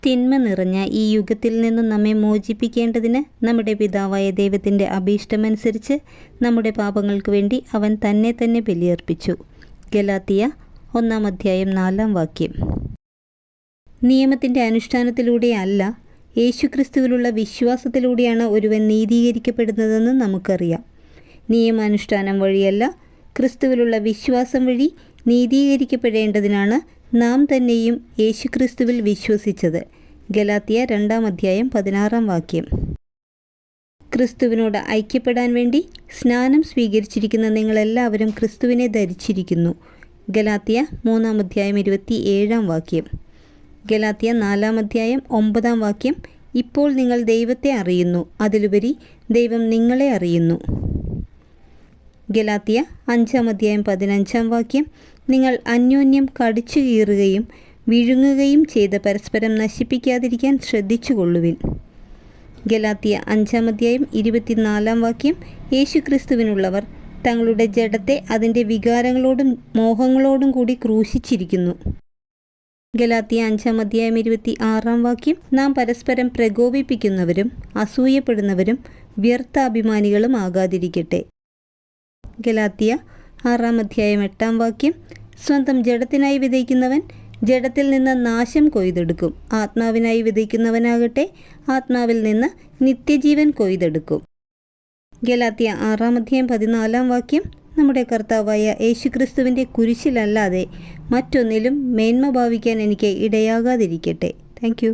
തിന്മ നിറഞ്ഞ ഈ യുഗത്തിൽ നിന്നും നമ്മെ മോചിപ്പിക്കേണ്ടതിന് നമ്മുടെ പിതാവായ ദൈവത്തിൻ്റെ അഭീഷ്ടമനുസരിച്ച് നമ്മുടെ പാപങ്ങൾക്ക് വേണ്ടി അവൻ തന്നെ ബലിയർപ്പിച്ചു. ഗലാത്തിയ 1:4 നിയമത്തിൻ്റെ അനുഷ്ഠാനത്തിലൂടെയല്ല, യേശുക്രിസ്തുവിലുള്ള വിശ്വാസത്തിലൂടെയാണ് ഒരുവൻ നീതീകരിക്കപ്പെടുന്നതെന്ന് നമുക്കറിയാം. നിയമാനുഷ്ഠാനം വഴിയല്ല, ക്രിസ്തുവിലുള്ള വിശ്വാസം വഴി നീതീകരിക്കപ്പെടേണ്ടതിനാണ് നാം തന്നെയും യേശുക്രിസ്തുവിൽ വിശ്വസിച്ചത്. ഗലാത്തിയ 2:16 ക്രിസ്തുവിനോട് ഐക്യപ്പെടാൻ വേണ്ടി സ്നാനം സ്വീകരിച്ചിരിക്കുന്ന നിങ്ങളെല്ലാവരും ക്രിസ്തുവിനെ ധരിച്ചിരിക്കുന്നു. ഗലാത്തിയ 3:27 ഗലാത്തിയ 4:9 ഇപ്പോൾ നിങ്ങൾ ദൈവത്തെ അറിയുന്നു, അതിലുപരി ദൈവം നിങ്ങളെ അറിയുന്നു. ഗലാത്തിയ 5:15 നിങ്ങൾ അന്യോന്യം കടിച്ചു കീറുകയും വിഴുങ്ങുകയും ചെയ്ത് പരസ്പരം നശിപ്പിക്കാതിരിക്കാൻ ശ്രദ്ധിച്ചുകൊള്ളുവിൻ. ഗലാത്തിയ 5:24 യേശുക്രിസ്തുവിനുള്ളവർ തങ്ങളുടെ ജഡത്തെ അതിൻ്റെ വികാരങ്ങളോടും മോഹങ്ങളോടും കൂടി ക്രൂശിച്ചിരിക്കുന്നു. ഗലാത്തിയ 5:26 നാം പരസ്പരം പ്രകോപിപ്പിക്കുന്നവരും അസൂയപ്പെടുന്നവരും വ്യർത്ഥാഭിമാനികളും ആകാതിരിക്കട്ടെ. ഗലാത്തിയ 6:8 സ്വന്തം ജഡത്തിനായി വിതയ്ക്കുന്നവൻ ജഡത്തിൽ നിന്ന് നാശം കൊയ്തെടുക്കും, ആത്മാവിനായി വിതയ്ക്കുന്നവനാകട്ടെ ആത്മാവിൽ നിന്ന് നിത്യജീവൻ കൊയ്തെടുക്കും. ഗലാത്തിയ 6:14 നമ്മുടെ കർത്താവായ യേശുക്രിസ്തുവിൻ്റെ കുരിശിലല്ലാതെ മറ്റൊന്നിലും മേന്മ ഭാവിക്കാൻ എനിക്ക് ഇടയാകാതിരിക്കട്ടെ. Thank you.